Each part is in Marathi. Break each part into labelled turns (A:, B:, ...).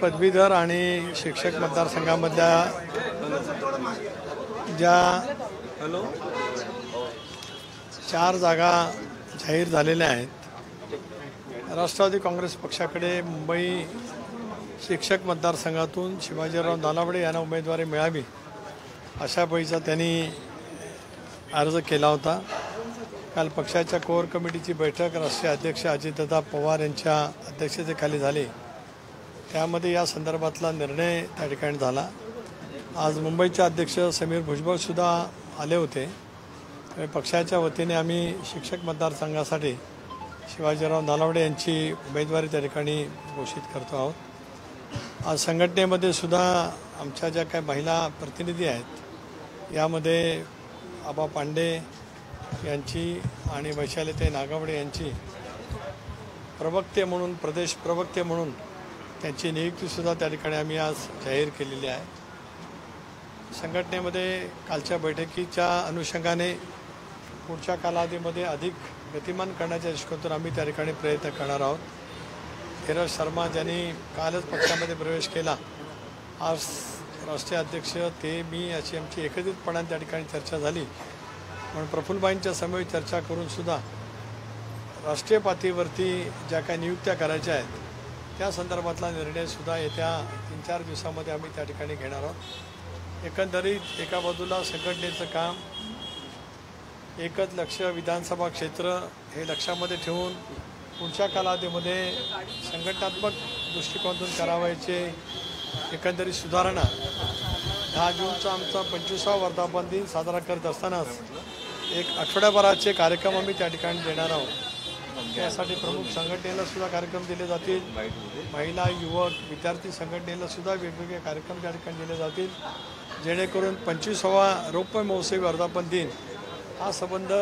A: पदवीधर आणि शिक्षक मतदारसंघामधल्या ज्या 4 जागा जाहीर झालेल्या आहेत, राष्ट्रवादी काँग्रेस पक्षाकडे मुंबई शिक्षक मतदारसंघातून शिवाजीराव दानावडे यांना उमेदवारी मिळावी अशा पैसा त्यांनी अर्ज केला होता। काल पक्षाच्या कोर कमिटीची बैठक राष्ट्रीय अध्यक्ष अजितदादा पवार यांच्या अध्यक्षतेखाली झाली। त्यामध्ये या संदर्भातला निर्णय त्या ठिकाणी झाला। आज मुंबईचे अध्यक्ष समीर भुजबळ सुद्धा आले होते। पक्षाच्या वतीने आम्ही शिक्षक मतदारसंघासाठी शिवाजीराव दानावडे यांची उमेदवारी त्या ठिकाणी घोषित करतो आहोत। आज संघटनेमध्ये सुद्धा आमच्या ज्या काही महिला प्रतिनिधी आहेत, यामध्ये आबा पांडे यांची आणि वैशालीताई नागावडे यांची प्रवक्ते म्हणून, प्रदेश प्रवक्ते म्हणून त्यांची नियुक्तीसुद्धा त्या ठिकाणी आम्ही आज जाहीर केलेली आहे। संघटनेमध्ये कालच्या बैठकीच्या अनुषंगाने पुढच्या कालावधीमध्ये अधिक गतिमान करण्याच्या दृष्टीकोनातून आम्ही त्या ठिकाणी प्रयत्न करणार आहोत। धीरज शर्मा ज्यांनी कालच पक्षामध्ये प्रवेश केला, आज राष्ट्रीय अध्यक्ष ते मी अशी आमची एकत्रितपणाने त्या ठिकाणी चर्चा झाली। म्हणून प्रफुल्लबाईंच्या समवेत चर्चा करून सुद्धा राष्ट्रीय पातळीवरती ज्या काही नियुक्त्या करायच्या आहेत त्या संदर्भातला निर्णयसुद्धा येत्या 3-4 दिवसामध्ये आम्ही त्या ठिकाणी घेणार आहोत। एकंदरीत एका बाजूला संघटनेचं काम, एकच लक्ष विधानसभा क्षेत्र हे लक्षामध्ये ठेवून पुढच्या कालावधीमध्ये संघटनात्मक दृष्टिकोनातून करावायचे एकंदरीत सुधारणा। 10 जूनचा आमचा 25वा वर्धापन दिन साजरा करत असतानाच एक आठवड्याभराचे कार्यक्रम आम्ही त्या ठिकाणी देणार आहोत। त्यासाठी प्रमुख संघटनेला सुद्धा कार्यक्रम दिले जातील, महिला, युवक, विद्यार्थी संघटनेला सुद्धा वेगवेगळे कार्यक्रम त्या ठिकाणी दिले जातील, जेणेकरून 25वा रौप्य महोत्सवी वर्धापन दिन हा संबंध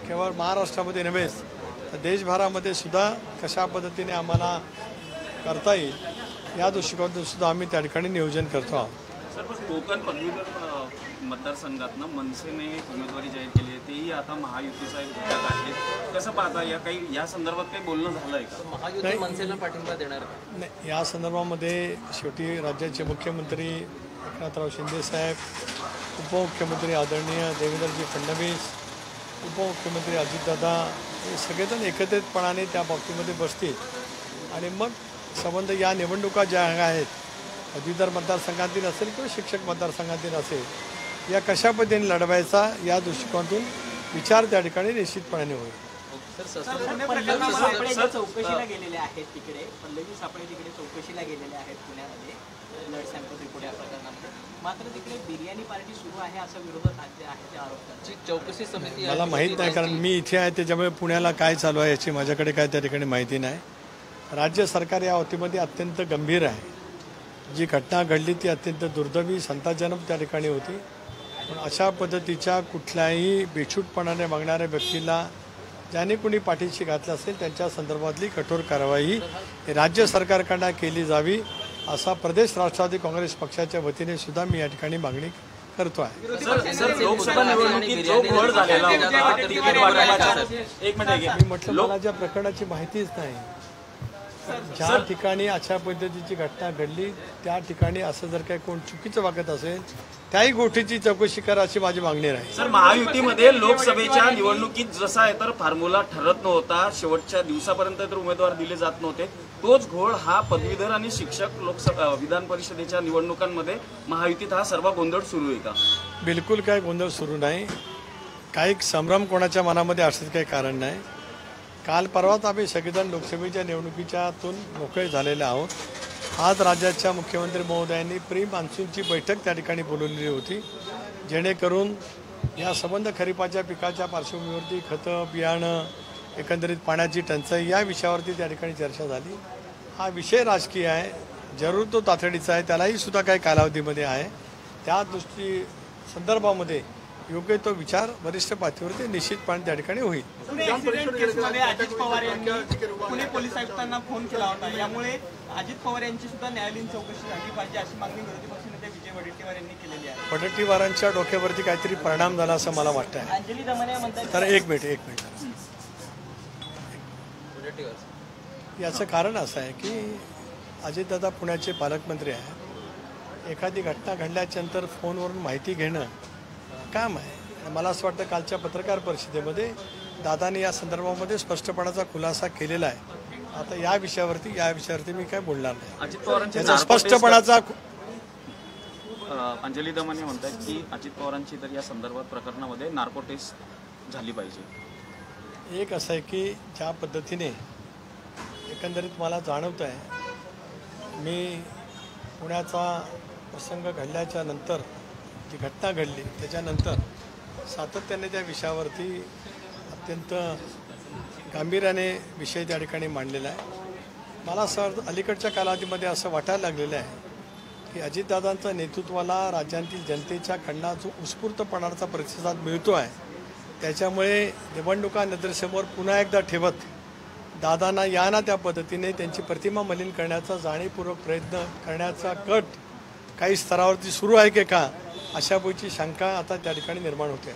A: केवळ महाराष्ट्रामध्ये नव्हेच तर देशभरामध्ये सुद्धा कशा पद्धतीने आम्हाला करता येईल या दृष्टिकोनातून सुद्धा आम्ही त्या ठिकाणी नियोजन करतो आहोत।
B: सर, कोकण पदवीधर मतदारसंघातनं मनसेने उमेदवारी जाहीर केली आहे, तेही आता महायुतीचा एक घटक आहे। कसं पाहता, या संदर्भात काही बोलणं झालं आहे का? महायुती मनसेला पाठिंबा देणार
A: नाही, या संदर्भामध्ये शेवटी राज्याचे मुख्यमंत्री एकनाथराव शिंदे साहेब, उपमुख्यमंत्री आदरणीय देवेंद्रजी फडणवीस, उपमुख्यमंत्री अजितदादा हे सगळेजण एकत्रितपणाने त्या बाबतीमध्ये बसतील आणि मग संबंध या निवडणुका ज्या आहेत, पदवीधर मतदारसंघातील असेल किंवा शिक्षक मतदारसंघातील असेल, या कशा पद्धतीने लढवायचा या दृष्टिकोनातून विचार त्या ठिकाणी निश्चितपणे होईल।
C: चौकशीला गेलेले आहेत तिकडे, पल्लवी सापळे तिकडे चौकशीला गेलेले आहेत पुण्यामध्ये ब्लड सॅम्पल रिपोर्ट या प्रकरणामध्ये, मात्र तिकडे बिर्याणी पार्टी सुरू आहे असं विरोधक आहे त्या आरोपाची चौकशी समिती
A: मला माहीत नाही, कारण मी इथे आहे, त्याच्यामुळे पुण्याला काय चालू आहे याची माझ्याकडे काय त्या ठिकाणी माहिती नाही। राज्य सरकार या बाबतीमध्ये अत्यंत गंभीर आहे। जी घटना घडली ती अत्यंत दुर्दैवी, संतापजनक त्या ठिकाणी होती। पण अशा पद्धतीच्या कुठल्याही बेछूटपणाने वागणाऱ्या व्यक्तीला ज्याने कोणी पाठीशी घातलं असेल त्यांच्या संदर्भातली कठोर कारवाई राज्य सरकारकडून केली जावी असा प्रदेश राष्ट्रवादी काँग्रेस पक्षाच्या वतीने सुद्धा मी या ठिकाणी मागणी करतो आहे।
B: लोकसभा निवडणुकीत जो घोळ झालेला होता,
A: मी म्हटलं मला ज्या प्रकरणाची माहितीच नाही, ज्या ठिकाणी अशा पद्धतीची घटना घडली त्या ठिकाणी असं जर काही कोण चुकीचं वागत असेल त्याही गोष्टीची चौकशी करा अशी माझी मागणी राहील।
B: सर, महायुतीमध्ये लोकसभेच्या निवडणुकीत जसा आहे तर फॉर्म्युला ठरत नव्हता, शेवटच्या दिवसापर्यंत तर उमेदवार दिले जात नव्हते, तोच घोळ हा पदवीधर आणि शिक्षक लोकसभा विधान परिषदेच्या निवडणुकांमध्ये महायुतीत हा सर्व गोंधळ सुरू आहे का?
A: बिलकुल काही गोंधळ सुरू नाही, काही संभ्रम कोणाच्या मनामध्ये असण्याचं काही कारण नाही। काल परवाच आम्ही सगळेजण लोकसभेच्या निवडणुकीच्यातून मोकळे झालेले आहोत। आज राज्याच्या मुख्यमंत्री महोदयांनी प्री मान्सूनची बैठक त्या ठिकाणी बोलवलेली होती, जेणेकरून या संबंध खरीपाच्या पिकाच्या पार्श्वभूमीवरती खतं, बियाणं, एकंदरीत पाण्याची टंचाई या विषयावरती त्या ठिकाणी चर्चा झाली। हा विषय राजकीय आहे, जरूर तो तातडीचा आहे, त्यालाही सुद्धा काही कालावधीमध्ये आहे। त्या संदर्भामध्ये योग्य तो विचार वरिष्ठ पातळीवरती निश्चितपणे त्या ठिकाणी होईल।
C: अजित पवार यांनी पुणे पोलीस आयुक्तांना फोन केला होता, यामुळे अजित पवार यांची सुद्धा न्यायालयीन चौकशी झाली पाहिजे अशी मागणी विरोधी पक्षनेते विजय वडेट्टीवार यांनी केलेली आहे।
A: वडेट्टीवारांच्या डोक्यावरती काहीतरी परिणाम झाला असं मला वाटतं आहे।
C: अंजली दमने म्हणतात
A: तर एक मिनिट याचं कारण असं आहे की अजितदादा पुण्याचे पालकमंत्री आहेत. एखादी घटना घडल्याच्या नंतर फोनवरून माहिती घेणं काम आहे. मला असं वाटतं कालच्या पत्रकार परिषदेमध्ये दादाने या संदर्भामध्ये स्पष्टपणाचा खुलासा केलेला आहे. आता या विषयावरती मी काय बोलणार नाही.
B: अजित पवारांची
A: त्याचा स्पष्टपणाचा
B: अंजली दमाने म्हणतात की अजित पवारांची तर या संदर्भात प्रकरणामध्ये नार्को टेस्ट झाली पाहिजे.
A: एक असं आहे की ज्या पद्धतीने एकंदरीत मला जाणवतं आहे, मी पुण्याचा प्रसंग घडल्याच्या नंतर जी घटना घडली त्याच्यानंतर सातत्याने त्या विषयावरती अत्यंत गांभीर्याने विषय त्या ठिकाणी मांडलेला आहे. मला असं अलीकडच्या कालावधीमध्ये असं वाटायला लागलेलं आहे की अजितदादांच्या नेतृत्वाला राज्यातील जनतेच्या खंडात जो उत्स्फूर्तपणाचा प्रतिसाद मिळतो आहे, त्याच्यामुळे निवडणुका नजरेसमोर पुन्हा एकदा ठेवत दादांना या ना त्या पद्धतीने त्यांची प्रतिमा मलिन करण्याचा जाणीवपूर्वक प्रयत्न करण्याचा कट काही स्तरावरती सुरू आहे की का, अशा गोष्टीची शंका आता त्या ठिकाणी निर्माण होते.